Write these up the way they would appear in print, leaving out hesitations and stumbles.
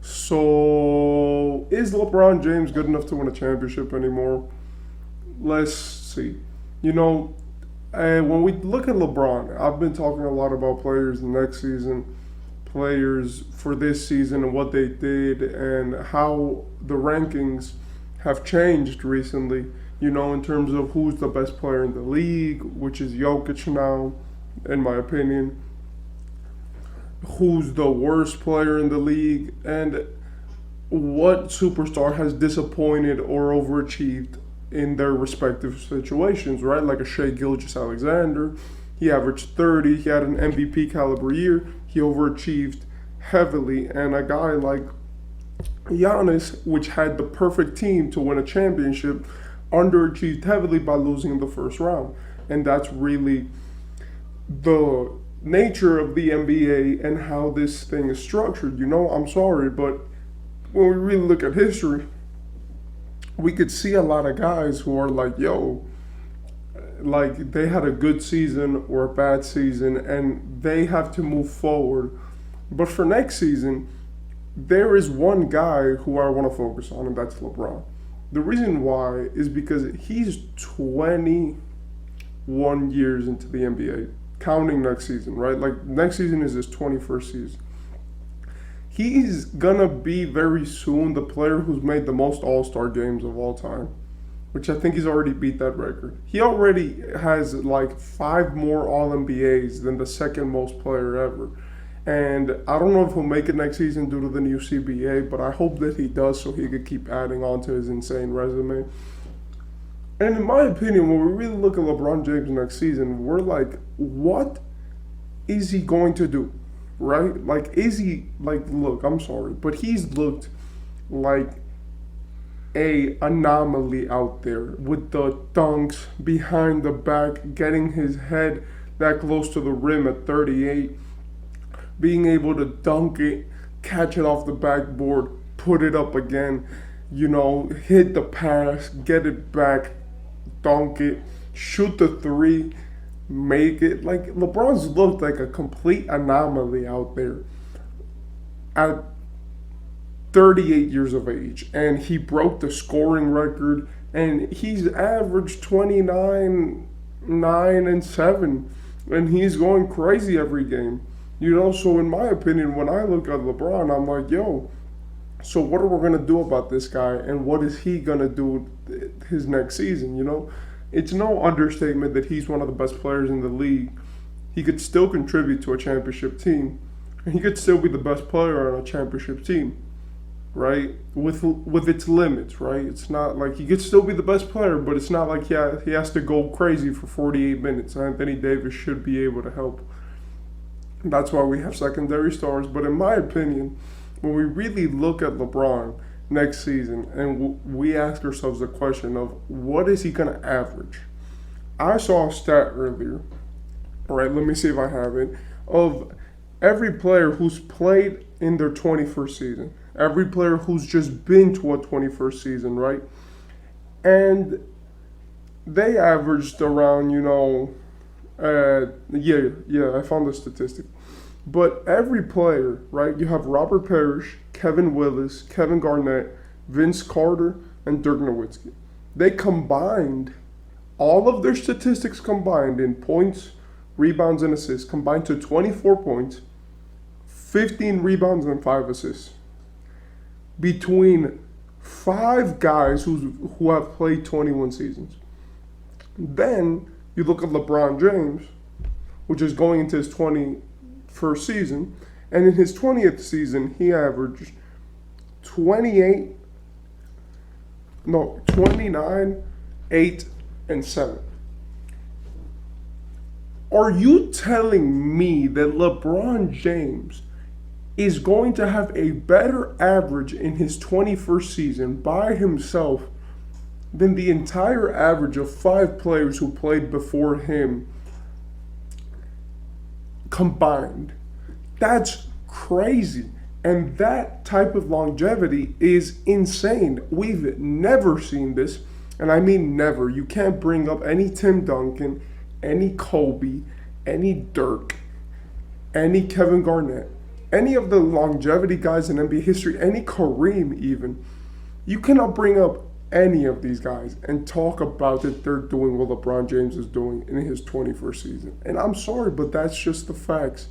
So, is LeBron James good enough to win a championship anymore? Let's see. You know, when we look at LeBron, I've been talking a lot about players next season, players for this season and what they did, and how the rankings have changed recently. In terms of who's the best player in the league, which is Jokic now, in my opinion, who's the worst player in the league, and what superstar has disappointed or overachieved in their respective situations, right? Like a Shea Gilgis Alexander, he averaged 30, he had an MVP caliber year, he overachieved heavily, and a guy like Giannis, which had the perfect team to win a championship, underachieved heavily by losing in the first round. And that's really the nature of the NBA and how this thing is structured. I'm sorry, but when we really look at history, we could see a lot of guys who are like, yo, like they had a good season or a bad season and they have to move forward. But for next season, there is one guy who I want to focus on, and that's LeBron. The reason why is because he's 21 years into the NBA, counting next season, right? Like next season is his 21st season. He's gonna be very soon the player who's made the most All-Star games of all time, which I think he's already beat that record. He already has like 5 more All-NBAs than the second most player ever. And I don't know if he'll make it next season due to the new CBA, but I hope that he does so he could keep adding on to his insane resume. And in my opinion, when we really look at LeBron James next season, we're like, what is he going to do? Right? Like, is he, like, look, I'm sorry, but he's looked like a anomaly out there with the dunks behind the back, getting his head that close to the rim at 38, being able to dunk it, catch it off the backboard, put it up again, hit the pass, get it back, dunk it, shoot the three, make it. Like, LeBron's looked like a complete anomaly out there at 38 years of age, and he broke the scoring record, and he's averaged 29, 9, and 7, and he's going crazy every game. So in my opinion, when I look at LeBron, I'm like, yo, so what are we going to do about this guy, and what is he going to do his next season, It's no understatement that he's one of the best players in the league. He could still contribute to a championship team, and he could still be the best player on a championship team, right? With its limits, right? It's not like he could still be the best player, but it's not like he has to go crazy for 48 minutes. Anthony Davis should be able to help. That's why we have secondary stars. But in my opinion, when we really look at LeBron next season and we ask ourselves the question of what is he going to average? I saw a stat earlier, right? Let me see if I have it, of every player who's played in their 21st season, every player who's just been to a 21st season, right? And they averaged around, I found the statistic. But every player, right? You have Robert Parrish, Kevin Willis, Kevin Garnett, Vince Carter, and Dirk Nowitzki. They combined, all of their statistics combined in points, rebounds, and assists, combined to 24 points, 15 rebounds, and 5 assists. Between 5 guys who have played 21 seasons. Then you look at LeBron James, which is going into his 21st season, and in his 20th season, he averaged 29, 8, and 7. Are you telling me that LeBron James is going to have a better average in his 21st season by himself than the entire average of 5 players who played before him combined? That's crazy. And that type of longevity is insane. We've never seen this. And I mean never. You can't bring up any Tim Duncan, any Kobe, any Dirk, any Kevin Garnett, any of the longevity guys in NBA history, any Kareem even, you cannot bring up any of these guys and talk about that they're doing what LeBron James is doing in his 21st season. And I'm sorry, but that's just the facts.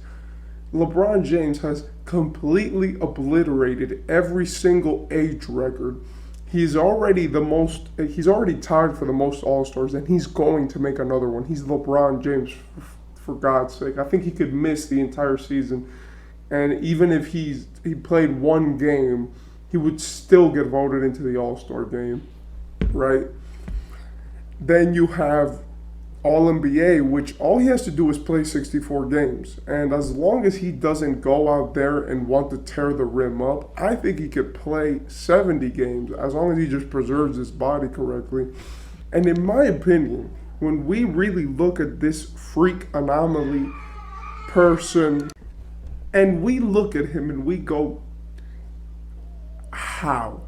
LeBron James has completely obliterated every single age record. He's already tied for the most All-Stars, and he's going to make another one. He's LeBron James, for God's sake. I think he could miss the entire season, and even if he played one game, he would still get voted into the All-Star game, right? Then you have All-NBA, which all he has to do is play 64 games. And as long as he doesn't go out there and want to tear the rim up, I think he could play 70 games as long as he just preserves his body correctly. And in my opinion, when we really look at this freak anomaly person, and we look at him and we go, how?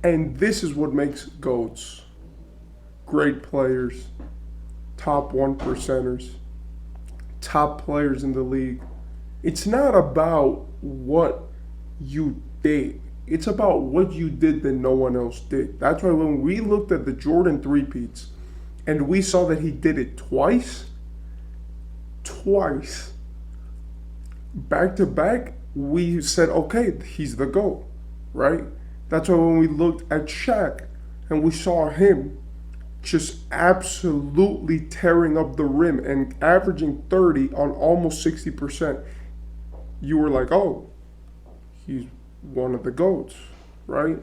And this is what makes GOATs great players, top 1%ers, top players in the league. It's not about what you did. It's about what you did that no one else did. That's why when we looked at the Jordan three-peats and we saw that he did it twice, back to back, we said, okay, he's the GOAT, right? That's why when we looked at Shaq and we saw him just absolutely tearing up the rim and averaging 30 on almost 60%, you were like, oh, he's one of the GOATs, right?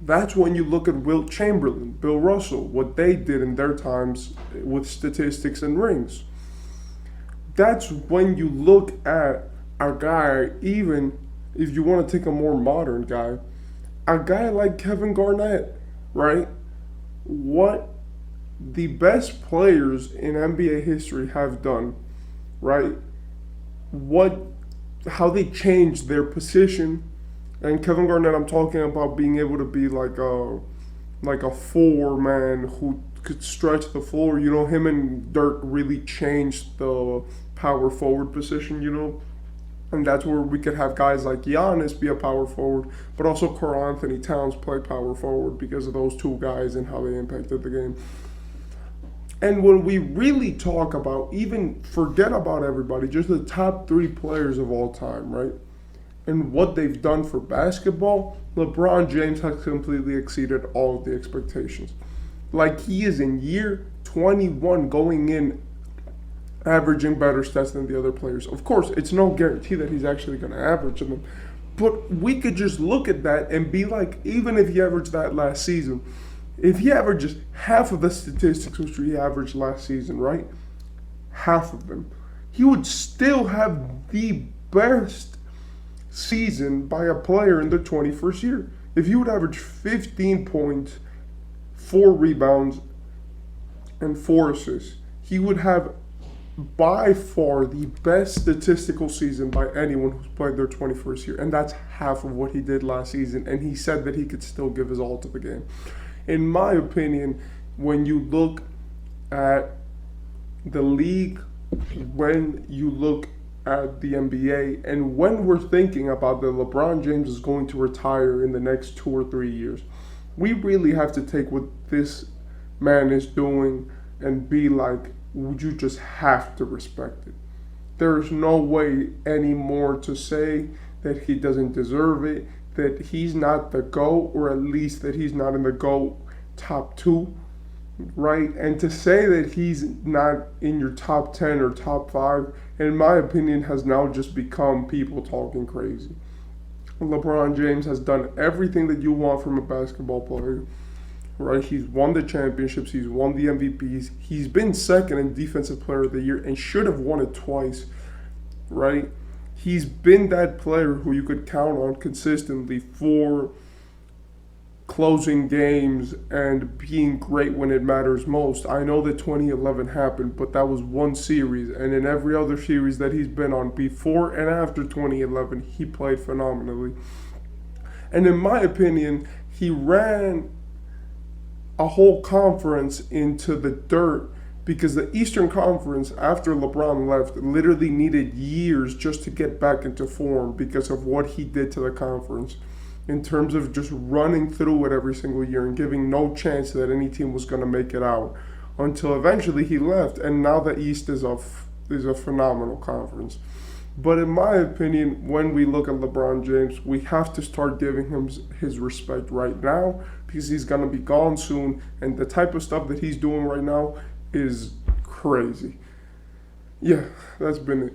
That's when you look at Wilt Chamberlain, Bill Russell, what they did in their times with statistics and rings. That's when you look at a guy, even if you want to take a more modern guy, a guy like Kevin Garnett, right? What the best players in NBA history have done, right? How they changed their position. And Kevin Garnett, I'm talking about being able to be like a four man who could stretch the floor. You know, him and Dirk really changed the power forward position, you know. And that's where we could have guys like Giannis be a power forward, but also Karl Anthony Towns play power forward because of those two guys and how they impacted the game. And when we really talk about, even forget about everybody, just the top three players of all time, right? And what they've done for basketball, LeBron James has completely exceeded all of the expectations. Like, he is in year 21 going in averaging better stats than the other players. Of course, it's no guarantee that he's actually going to average them. But we could just look at that and be like, even if he averaged that last season, if he averages half of the statistics which he averaged last season, right? Half of them, he would still have the best season by a player in their 21st year. If he would average 15 points, 4 rebounds, and 4 assists, he would have by far the best statistical season by anyone who's played their 21st year. And that's half of what he did last season. And he said that he could still give his all to the game. In my opinion, when you look at the league, when you look at the NBA, and when we're thinking about that LeBron James is going to retire in the next 2 or 3 years, we really have to take what this man is doing and be like, you just have to respect it. There is no way anymore to say that he doesn't deserve it, that he's not the GOAT, or at least that he's not in the GOAT top 2, right? And to say that he's not in your top 10 or top 5, in my opinion, has now just become people talking crazy. LeBron James has done everything that you want from a basketball player, right? He's won the championships, he's won the MVPs, he's been second in Defensive Player of the Year and should have won it twice, right? He's been that player who you could count on consistently for closing games and being great when it matters most. I know that 2011 happened, but that was one series, and in every other series that he's been on before and after 2011, he played phenomenally. And in my opinion, he ran a whole conference into the dirt because the Eastern Conference, after LeBron left, literally needed years just to get back into form because of what he did to the conference in terms of just running through it every single year and giving no chance that any team was going to make it out until eventually he left. And now the East is a phenomenal conference. But in my opinion, when we look at LeBron James, we have to start giving him his respect right now because he's going to be gone soon. And the type of stuff that he's doing right now is crazy. Yeah, that's been it.